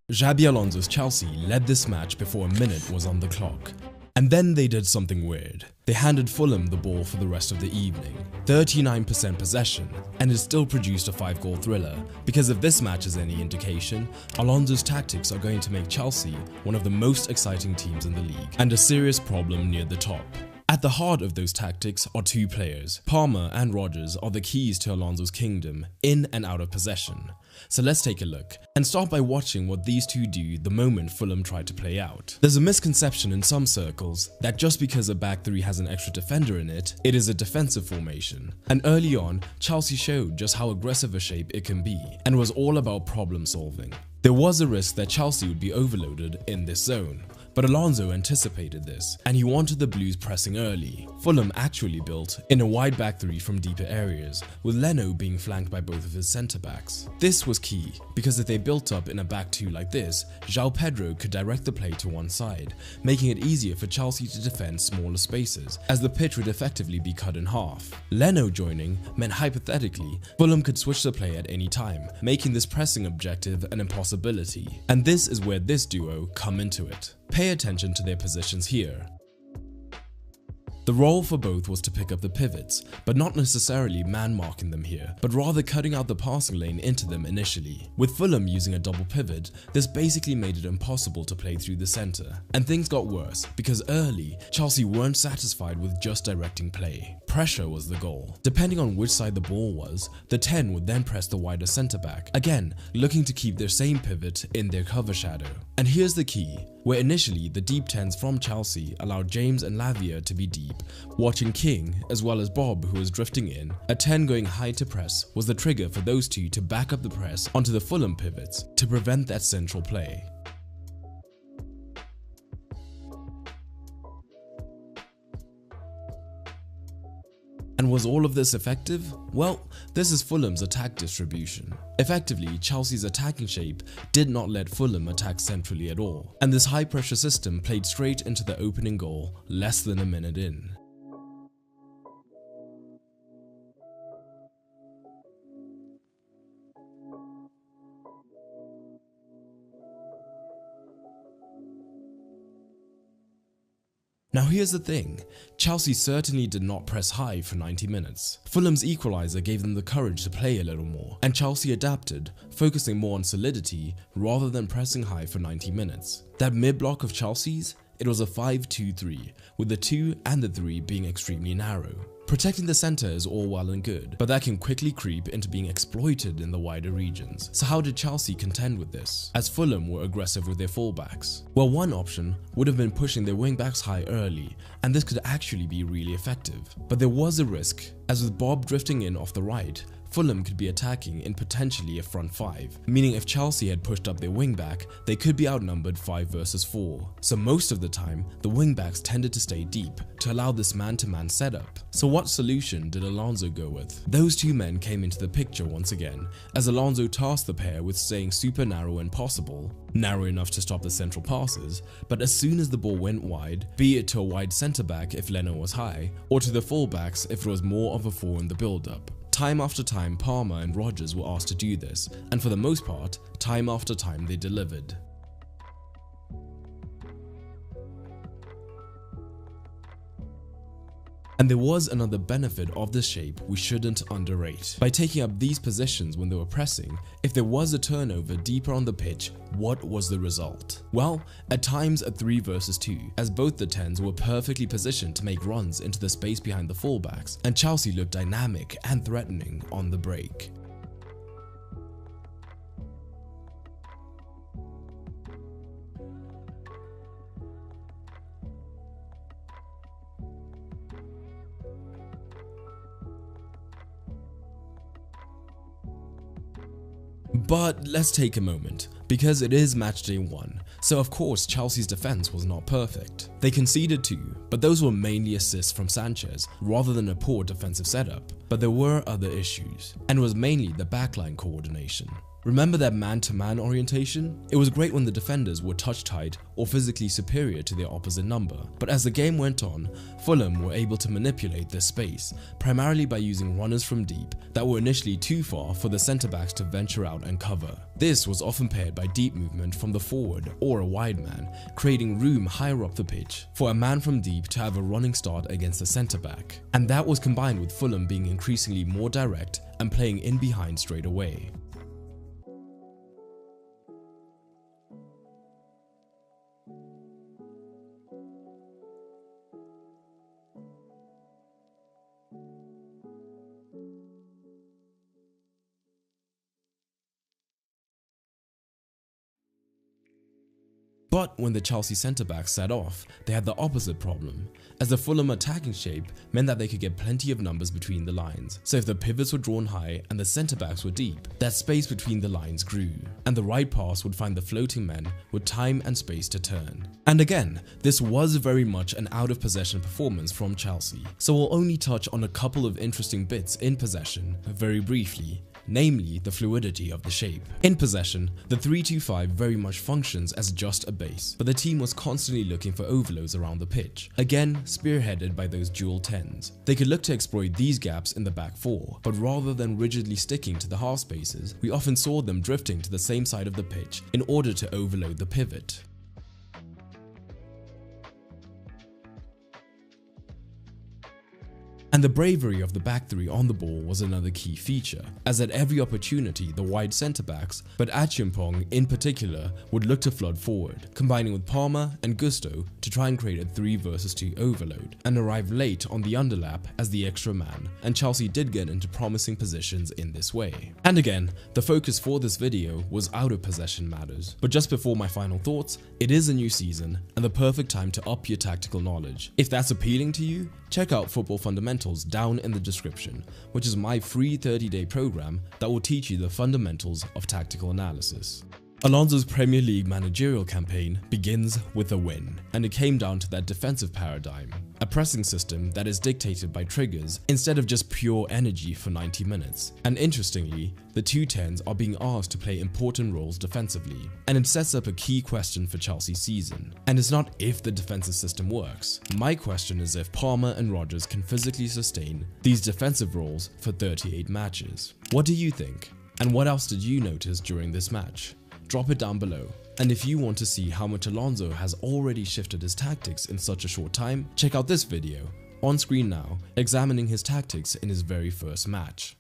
Xabi Alonso's Chelsea led this match before a minute was on the clock. And then they did something weird. They handed Fulham the ball for the rest of the evening, 39% possession, and it still produced a 5-goal thriller, because if this match is any indication, Alonso's tactics are going to make Chelsea one of the most exciting teams in the league, and a serious problem near the top. At the heart of those tactics are two players. Palmer and Rodgers are the keys to Alonso's kingdom, in and out of possession. So let's take a look, and start by watching what these two do the moment Fulham try to play out. There's a misconception in some circles that just because a back three has an extra defender in it, it is a defensive formation. And early on, Chelsea showed just how aggressive a shape it can be, and was all about problem solving. There was a risk that Chelsea would be overloaded in this zone, but Alonso anticipated this, and he wanted the Blues pressing early. Fulham actually built in a wide back three from deeper areas, with Leno being flanked by both of his centre-backs. This was key, because if they built up in a back two like this, João Pedro could direct the play to one side, making it easier for Chelsea to defend smaller spaces, as the pitch would effectively be cut in half. Leno joining meant hypothetically, Fulham could switch the play at any time, making this pressing objective an impossibility. And this is where this duo come into it. Pay attention to their positions here. The role for both was to pick up the pivots, but not necessarily man-marking them here, but rather cutting out the passing lane into them initially. With Fulham using a double pivot, this basically made it impossible to play through the centre. And things got worse, because early, Chelsea weren't satisfied with just directing play. Pressure was the goal. Depending on which side the ball was, the 10 would then press the wider centre-back, again looking to keep their same pivot in their cover shadow. And here's the key, where initially the deep 10s from Chelsea allowed James and Lavia to be deep, watching King as well as Bob, who was drifting in. A 10 going high to press was the trigger for those two to back up the press onto the Fulham pivots to prevent that central play. And was all of this effective? Well, this is Fulham's attack distribution. Effectively, Chelsea's attacking shape did not let Fulham attack centrally at all, and this high pressure system played straight into the opening goal less than a minute in. Now here's the thing, Chelsea certainly did not press high for 90 minutes. Fulham's equaliser gave them the courage to play a little more, and Chelsea adapted, focusing more on solidity rather than pressing high for 90 minutes. That mid-block of Chelsea's? It was a 5-2-3, with the 2 and the 3 being extremely narrow. Protecting the centre is all well and good, but that can quickly creep into being exploited in the wider regions. So how did Chelsea contend with this, as Fulham were aggressive with their fullbacks? Well, one option would have been pushing their wingbacks high early, and this could actually be really effective. But there was a risk, as with Bob drifting in off the right, Fulham could be attacking in potentially a front 5, meaning if Chelsea had pushed up their wingback, they could be outnumbered 5 versus 4. So most of the time, the wingbacks tended to stay deep to allow this man-to-man setup. So what solution did Alonso go with? Those two men came into the picture once again, as Alonso tasked the pair with staying super narrow when possible, narrow enough to stop the central passes, but as soon as the ball went wide, be it to a wide centre-back if Leno was high, or to the fullbacks if it was more of a 4 in the build-up. Time after time, Palmer and Rodgers were asked to do this, and for the most part, time after time they delivered. And there was another benefit of this shape we shouldn't underrate. By taking up these positions when they were pressing, if there was a turnover deeper on the pitch, what was the result? Well, at times a 3 versus 2, as both the 10s were perfectly positioned to make runs into the space behind the fullbacks, and Chelsea looked dynamic and threatening on the break. But let's take a moment, because it is matchday 1, so of course Chelsea's defense was not perfect. They conceded 2, but those were mainly assists from Sanchez rather than a poor defensive setup. But there were other issues, and it was mainly the backline coordination. Remember that man-to-man orientation? It was great when the defenders were touch tight or physically superior to their opposite number, but as the game went on, Fulham were able to manipulate this space, primarily by using runners from deep that were initially too far for the centre-backs to venture out and cover. This was often paired by deep movement from the forward or a wide man, creating room higher up the pitch for a man from deep to have a running start against the centre-back. And that was combined with Fulham being increasingly more direct and playing in behind straight away. But when the Chelsea centre-backs set off, they had the opposite problem, as the Fulham attacking shape meant that they could get plenty of numbers between the lines. So if the pivots were drawn high and the centre-backs were deep, that space between the lines grew, and the right pass would find the floating men with time and space to turn. And again, this was very much an out-of-possession performance from Chelsea, so we'll only touch on a couple of interesting bits in possession very briefly. Namely the fluidity of the shape. In possession, the 3-2-5 very much functions as just a base, but the team was constantly looking for overloads around the pitch, again spearheaded by those dual 10s. They could look to exploit these gaps in the back four, but rather than rigidly sticking to the half spaces, we often saw them drifting to the same side of the pitch in order to overload the pivot. And the bravery of the back three on the ball was another key feature, as at every opportunity the wide centre-backs, but Achiampong in particular, would look to flood forward, combining with Palmer and Gusto to try and create a 3 versus 2 overload, and arrive late on the underlap as the extra man, and Chelsea did get into promising positions in this way. And again, the focus for this video was out of possession matters, but just before my final thoughts, it is a new season and the perfect time to up your tactical knowledge. If that's appealing to you, check out Football Fundamentals down in the description, which is my free 30-day program that will teach you the fundamentals of tactical analysis. Alonso's Premier League managerial campaign begins with a win, and it came down to that defensive paradigm, a pressing system that is dictated by triggers instead of just pure energy for 90 minutes. And interestingly, the two 10s are being asked to play important roles defensively, and it sets up a key question for Chelsea's season. And it's not if the defensive system works. My question is if Palmer and Rodgers can physically sustain these defensive roles for 38 matches. What do you think? And what else did you notice during this match? Drop it down below. And if you want to see how much Alonso has already shifted his tactics in such a short time, check out this video, on screen now, examining his tactics in his very first match.